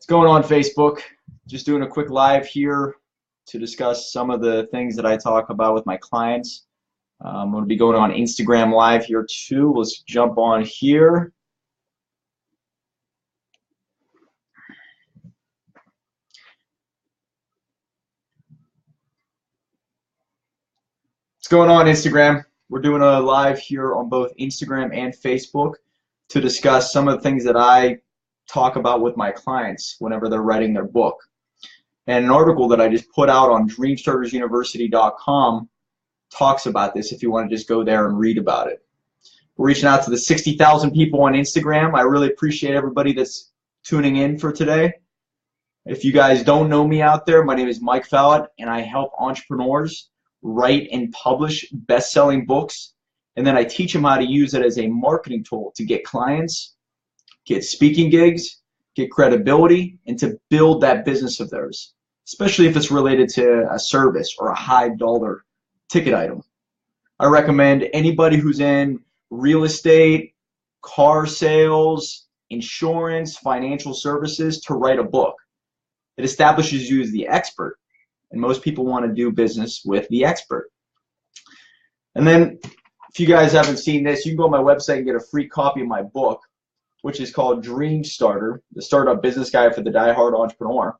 Going on Facebook? Just doing a quick live here to discuss some of the things that I talk about with my clients. I'm going to be going on Instagram Live here too. Let's jump on here. What's going on, Instagram? We're doing a live here on both Instagram and Facebook to discuss some of the things that I talk about with my clients whenever they're writing their book. And an article that I just put out on DreamStartersUniversity.com talks about this if you want to just go there and read about it. We're reaching out to the 60,000 people on Instagram. I really appreciate everybody that's tuning in for today. If you guys don't know me out there, my name is Mike Fallat, and I help entrepreneurs write and publish best-selling books, and then I teach them how to use it as a marketing tool to get clients, get speaking gigs, get credibility, and to build that business of theirs, especially if it's related to a service or a high-dollar ticket item. I recommend anybody who's in real estate, car sales, insurance, financial services to write a book. It establishes you as the expert, and most people want to do business with the expert. And then, if you guys haven't seen this, you can go on my website and get a free copy of my book, which is called Dream Starter, the Startup Business Guide for the Die-Hard Entrepreneur.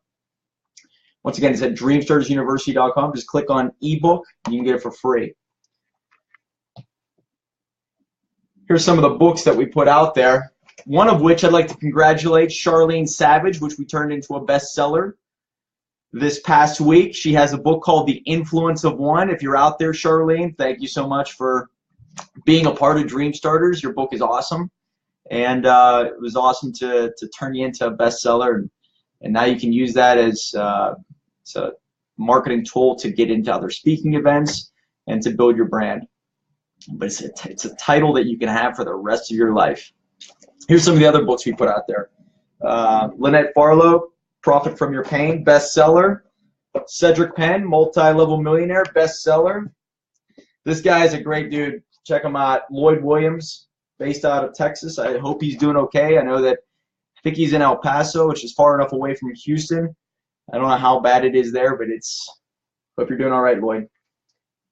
Once again, it's at DreamStartersUniversity.com. Just click on ebook, and you can get it for free. Here's some of the books that we put out there. One of which I'd like to congratulate Charlene Savage, which we turned into a bestseller this past week. She has a book called The Influence of One. If you're out there, Charlene, thank you so much for being a part of Dream Starters. Your book is awesome, and it was awesome to turn you into a bestseller, and now you can use that as a marketing tool to get into other speaking events and to build your brand. But it's a title that you can have for the rest of your life. Here's some of the other books we put out there. Lynette Farlow, Profit from Your Pain, bestseller. Cedric Penn, Multi-Level Millionaire, bestseller. This guy is a great dude. Check him out. Lloyd Williams, based out of Texas. I hope he's doing okay. I think he's in El Paso, which is far enough away from Houston. I don't know how bad it is there, but hope you're doing all right, Lloyd.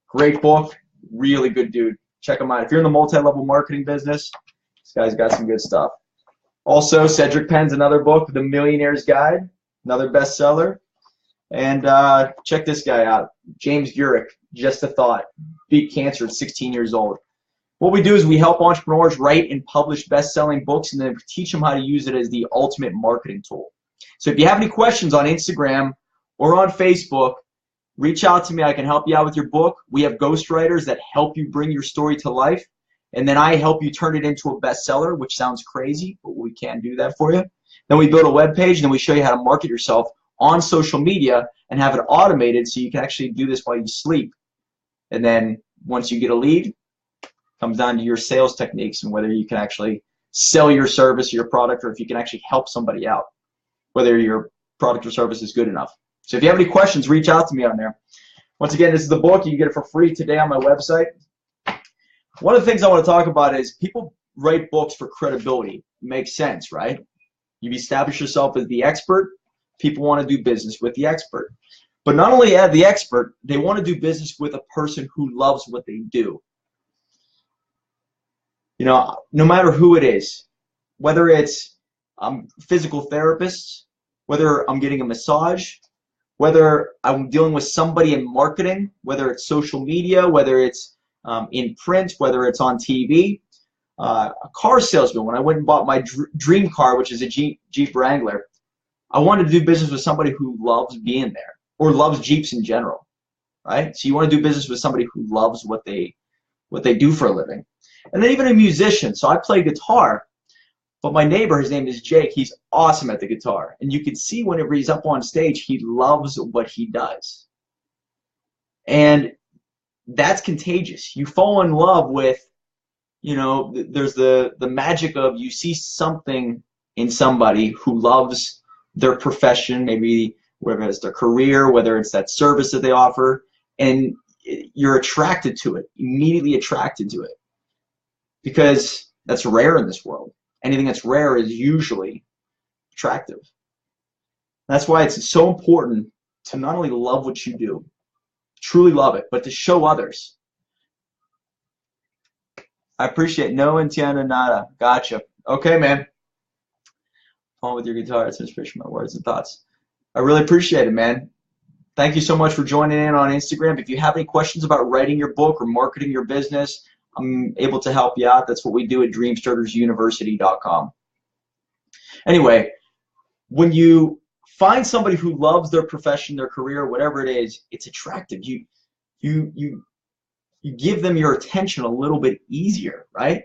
Great book. Really good dude. Check him out. If you're in the multi-level marketing business, this guy's got some good stuff. Also, Cedric Penn's another book, The Millionaire's Guide, another bestseller. And check this guy out, James Gurek, Just a Thought, beat cancer at 16 years old. What we do is we help entrepreneurs write and publish best-selling books, and then teach them how to use it as the ultimate marketing tool. So if you have any questions on Instagram or on Facebook, reach out to me. I can help you out with your book. We have ghostwriters that help you bring your story to life. And then I help you turn it into a bestseller, which sounds crazy, but we can do that for you. Then we build a web page, and then we show you how to market yourself on social media and have it automated so you can actually do this while you sleep. And then once you get a lead, it comes down to your sales techniques and whether you can actually sell your service or your product, or if you can actually help somebody out, whether your product or service is good enough. So if you have any questions, reach out to me on there. Once again, this is the book. You can get it for free today on my website. One of the things I want to talk about is people write books for credibility. Makes sense, right? You've established yourself as the expert. People want to do business with the expert. But not only the expert, they want to do business with a person who loves what they do. You know, no matter who it is, whether it's physical therapists, whether I'm getting a massage, whether I'm dealing with somebody in marketing, whether it's social media, whether it's in print, whether it's on TV, a car salesman. When I went and bought my dream car, which is a Jeep Wrangler, I wanted to do business with somebody who loves being there or loves Jeeps in general, right? So you want to do business with somebody who loves what they do for a living. And then even a musician. So I play guitar, but my neighbor, his name is Jake, he's awesome at the guitar. And you can see whenever he's up on stage, he loves what he does. And that's contagious. You fall in love with, you know, there's the magic of you see something in somebody who loves their profession, maybe whether it's their career, whether it's that service that they offer, and you're attracted to it, immediately attracted to it, because that's rare in this world. Anything that's rare is usually attractive. That's why it's so important to not only love what you do, truly love it, but to show others. I appreciate no entiendo nada. Gotcha. Okay, man. Paul with your guitar, it's inspiration, my words and thoughts. I really appreciate it, man. Thank you so much for joining in on Instagram. If you have any questions about writing your book or marketing your business, I'm able to help you out. That's what we do at DreamStartersUniversity.com. Anyway, when you find somebody who loves their profession, their career, whatever it is, it's attractive. You give them your attention a little bit easier, right?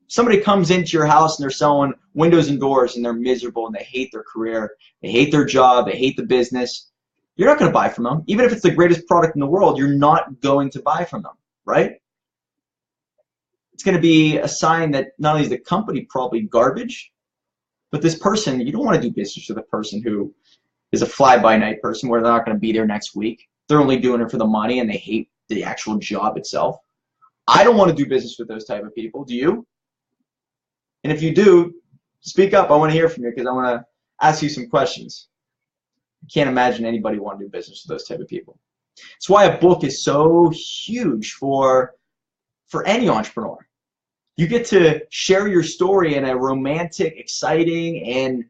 Somebody comes into your house and they're selling windows and doors and they're miserable and they hate their career, they hate their job, they hate the business. You're not going to buy from them. Even if it's the greatest product in the world, you're not going to buy from them, right? It's going to be a sign that not only is the company probably garbage, but this person, you don't want to do business with a person who is a fly-by-night person where they're not going to be there next week. They're only doing it for the money and they hate the actual job itself. I don't want to do business with those type of people. Do you? And if you do, speak up. I want to hear from you because I want to ask you some questions. I can't imagine anybody want to do business with those type of people. That's why a book is so huge for any entrepreneur. You get to share your story in a romantic, exciting, and,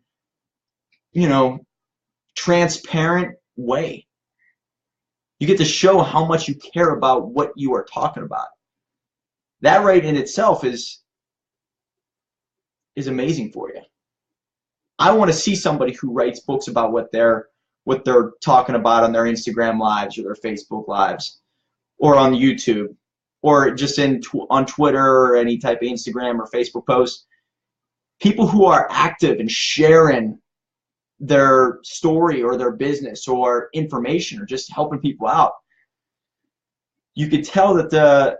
you know, transparent way. You get to show how much you care about what you are talking about. That right in itself is amazing for you. I want to see somebody who writes books about what they're talking about on their Instagram lives or their Facebook lives or on YouTube or just on Twitter or any type of Instagram or Facebook post. People who are active and sharing their story or their business or information or just helping people out. You could tell that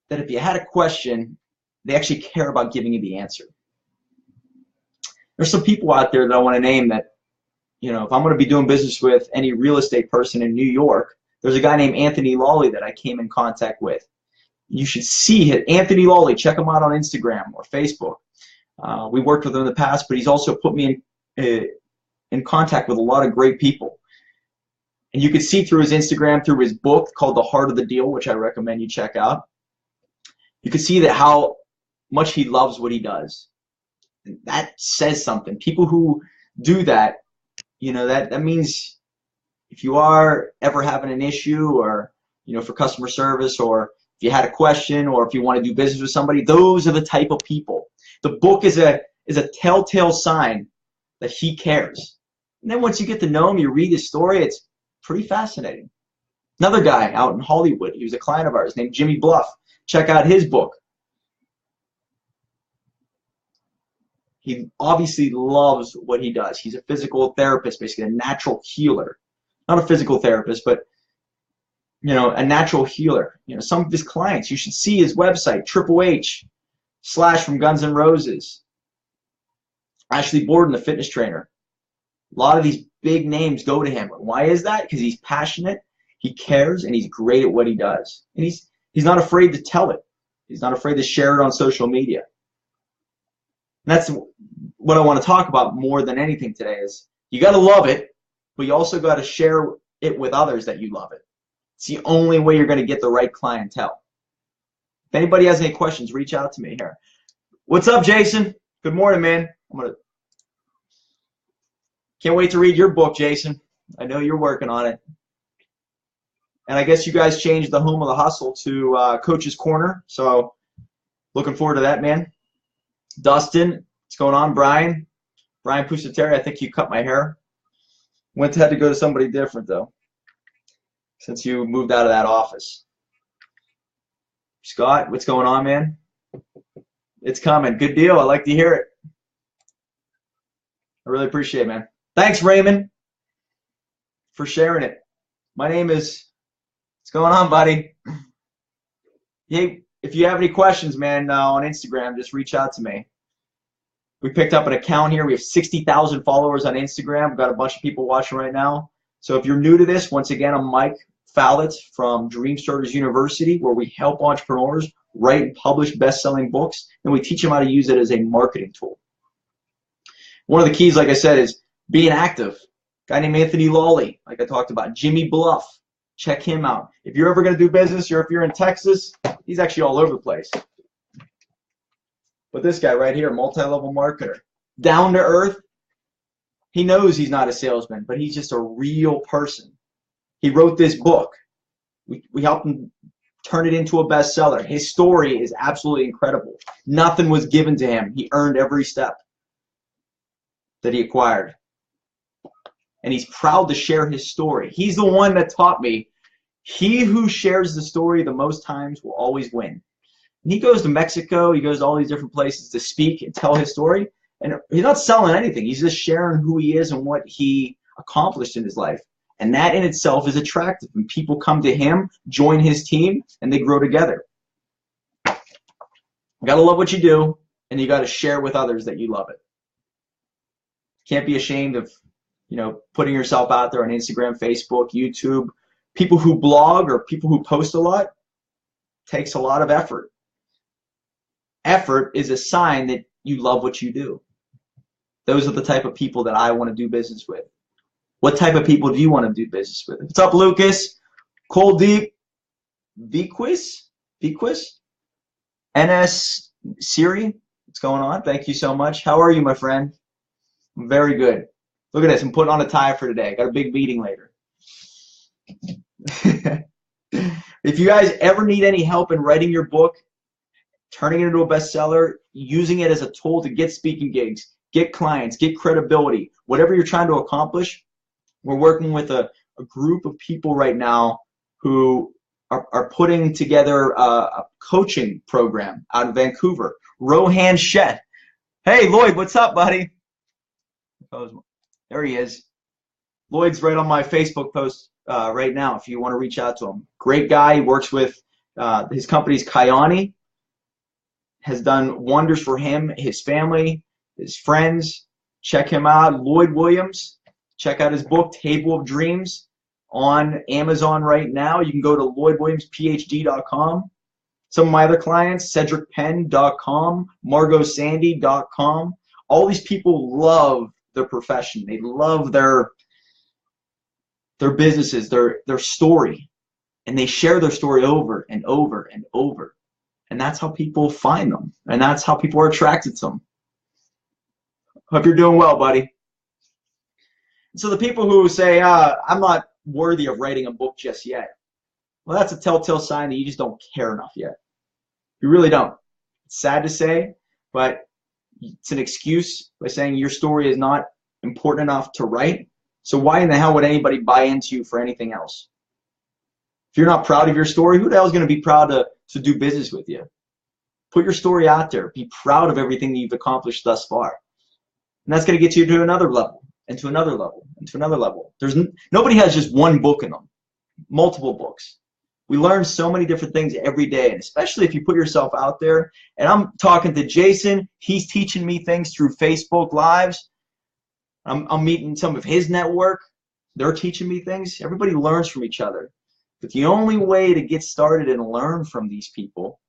if you had a question, they actually care about giving you the answer. There's some people out there that I want to name that, you know, if I'm going to be doing business with any real estate person in New York, there's a guy named Anthony Lawley that I came in contact with. You should see it. Anthony Lawley, check him out on Instagram or Facebook. We worked with him in the past, but he's also put me in contact with a lot of great people. And you can see through his Instagram, through his book called The Heart of the Deal, which I recommend you check out. You can see that how much he loves what he does. And that says something. People who do that, you know, that means if you are ever having an issue or, you know, for customer service or if you had a question or if you want to do business with somebody, those are the type of people. The book is a telltale sign that he cares. And then once you get to know him, you read his story, it's pretty fascinating. Another guy out in Hollywood, he was a client of ours named Jimmy Bluff. Check out his book. He obviously loves what he does. He's a physical therapist, basically a natural healer. Not a physical therapist, but, you know, a natural healer. You know, some of his clients, you should see his website, Triple H, Slash from Guns N' Roses, Ashley Borden, the fitness trainer. A lot of these big names go to him. Why is that? Because he's passionate, he cares, and he's great at what he does. And he's not afraid to tell it. He's not afraid to share it on social media. And that's what I want to talk about more than anything today is you got to love it, but you also got to share it with others that you love it. It's the only way you're going to get the right clientele. If anybody has any questions, reach out to me here. What's up, Jason? Good morning, man. Can't wait to read your book, Jason. I know you're working on it. And I guess you guys changed the home of the hustle to Coach's Corner. So looking forward to that, man. Dustin, what's going on? Brian Pusateri, I think you cut my hair. Had to go to somebody different, though, since you moved out of that office. Scott, what's going on, man? It's coming. Good deal. I like to hear it. I really appreciate it, man. Thanks, Raymond, for sharing it. My name is, what's going on, buddy? Hey, if you have any questions, man, on Instagram, just reach out to me. We picked up an account here. We have 60,000 followers on Instagram. We've got a bunch of people watching right now. So if you're new to this, once again, I'm Mike Fallat from DreamStarters University, where we help entrepreneurs write and publish best-selling books, and we teach them how to use it as a marketing tool. One of the keys, like I said, is being active. Guy named Anthony Lawley, like I talked about. Jimmy Bluff, check him out. If you're ever going to do business, or if you're in Texas, he's actually all over the place. But this guy right here, multi-level marketer, down to earth. He knows he's not a salesman, but he's just a real person. He wrote this book. We helped him turn it into a bestseller. His story is absolutely incredible. Nothing was given to him. He earned every step that he acquired. And he's proud to share his story. He's the one that taught me, he who shares the story the most times will always win. And he goes to Mexico, he goes to all these different places to speak and tell his story. And he's not selling anything. He's just sharing who he is and what he accomplished in his life. And that in itself is attractive. And people come to him, join his team, and they grow together. You got to love what you do, and you got to share with others that you love it. Can't be ashamed of, putting yourself out there on Instagram, Facebook, YouTube. People who blog or people who post a lot takes a lot of effort. Effort is a sign that you love what you do. Those are the type of people that I want to do business with. What type of people do you want to do business with? What's up, Lucas? Cold Deep, Vquis, NS Siri, what's going on? Thank you so much. How are you, my friend? I'm very good. Look at this. I'm putting on a tie for today. Got a big meeting later. If you guys ever need any help in writing your book, turning it into a bestseller, using it as a tool to get speaking gigs, get clients, get credibility, whatever you're trying to accomplish, we're working with a group of people right now who are putting together a coaching program out of Vancouver. Rohan Shet. Hey, Lloyd, what's up, buddy? There he is. Lloyd's right on my Facebook post right now if you want to reach out to him. Great guy. He works with his company's Kyani. Has done wonders for him, his family, his friends. Check him out. Lloyd Williams. Check out his book, Table of Dreams, on Amazon right now. You can go to lloydwilliamsphd.com. Some of my other clients, cedricpenn.com, margotsandy.com. All these people love their profession. They love their businesses, their story. And they share their story over and over and over. And that's how people find them. And that's how people are attracted to them. Hope you're doing well, buddy. So the people who say, I'm not worthy of writing a book just yet, well, that's a telltale sign that you just don't care enough yet. You really don't. It's sad to say, but it's an excuse by saying your story is not important enough to write. So why in the hell would anybody buy into you for anything else? If you're not proud of your story, who the hell is going to be proud to do business with you? Put your story out there. Be proud of everything that you've accomplished thus far. And that's going to get you to another level, and to another level, and to another level. Nobody has just one book in them. Multiple books. We learn so many different things every day, and especially if you put yourself out there. And I'm talking to Jason. He's teaching me things through Facebook Lives. I'm meeting some of his network. They're teaching me things. Everybody learns from each other. But the only way to get started and learn from these people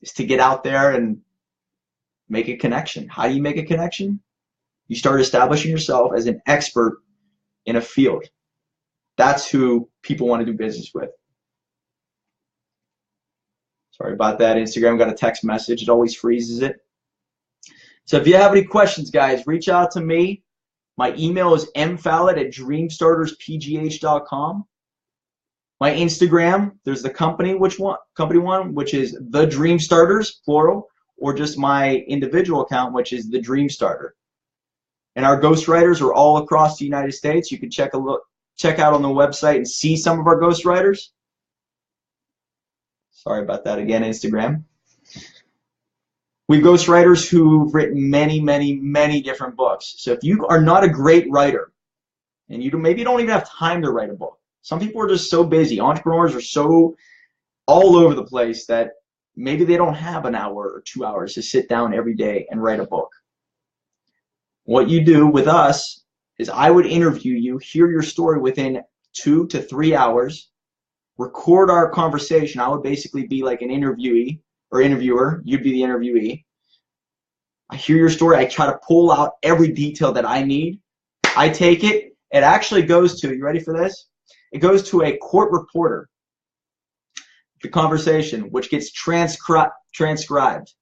is to get out there and make a connection. How do you make a connection? You start establishing yourself as an expert in a field. That's who people want to do business with. Sorry about that. Instagram got a text message. It always freezes it. So if you have any questions, guys, reach out to me. My email is mfallat@dreamstarterspgh.com. My Instagram, there's the company one, which is the DreamStarters, plural, or just my individual account, which is the DreamStarter. And our ghostwriters are all across the United States. You can check out on the website and see some of our ghostwriters. Sorry about that again, Instagram. We have ghostwriters who've written many, many, many different books. So if you are not a great writer, and maybe you don't even have time to write a book. Some people are just so busy. Entrepreneurs are so all over the place that maybe they don't have an hour or 2 hours to sit down every day and write a book. What you do with us is I would interview you, hear your story within 2 to 3 hours, record our conversation. I would basically be like an interviewee or interviewer. You'd be the interviewee. I hear your story. I try to pull out every detail that I need. I take it It actually goes to, you ready for this? It goes to a court reporter, the conversation, which gets transcribed,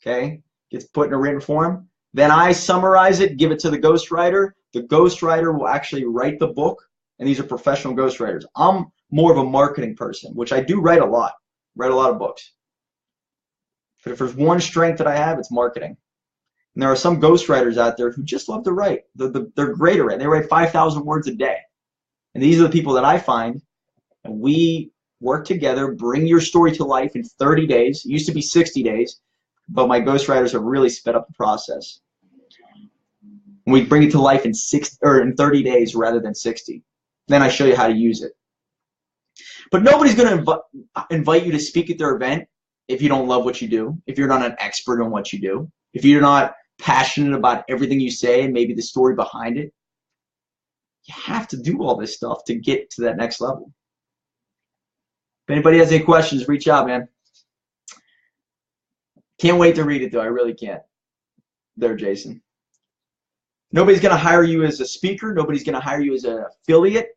okay? Gets put in a written form. Then I summarize it, give it to the ghostwriter. The ghostwriter will actually write the book, and these are professional ghostwriters. I'm more of a marketing person, which I do write a lot of books. But if there's one strength that I have, it's marketing. And there are some ghostwriters out there who just love to write. They're great at it. They write 5,000 words a day. And these are the people that I find, and we work together, bring your story to life in 30 days. It used to be 60 days, but my ghostwriters have really sped up the process. And we bring it to life in 30 days rather than 60. Then I show you how to use it. But nobody's going to invite you to speak at their event if you don't love what you do, if you're not an expert in what you do, if you're not passionate about everything you say and maybe the story behind it. You have to do all this stuff to get to that next level. If anybody has any questions, reach out, man. Can't wait to read it, though. I really can't. There, Jason. Nobody's going to hire you as a speaker. Nobody's going to hire you as an affiliate.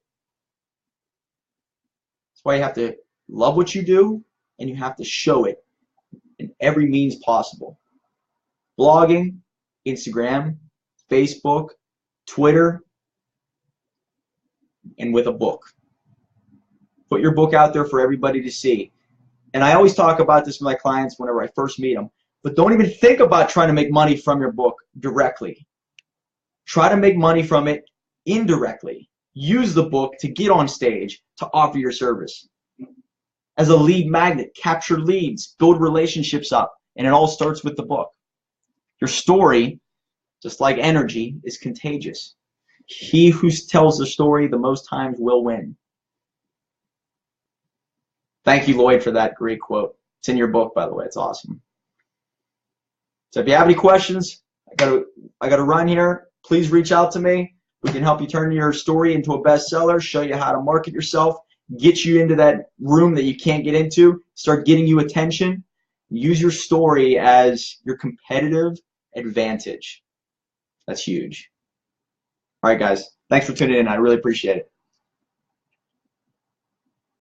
That's why you have to love what you do, and you have to show it in every means possible. Blogging, Instagram, Facebook, Twitter, and with a book. Put your book out there for everybody to see. And I always talk about this with my clients whenever I first meet them, but don't even think about trying to make money from your book directly. Try to make money from it indirectly. Use the book to get on stage to offer your service. As a lead magnet, capture leads, build relationships up, and it all starts with the book. Your story, just like energy, is contagious. He who tells the story the most times will win. Thank you, Lloyd, for that great quote. It's in your book, by the way. It's awesome. So if you have any questions, I gotta run here. Please reach out to me. We can help you turn your story into a bestseller, show you how to market yourself, get you into that room that you can't get into, start getting you attention. Use your story as your competitive advantage. That's huge. All right, guys. Thanks for tuning in. I really appreciate it.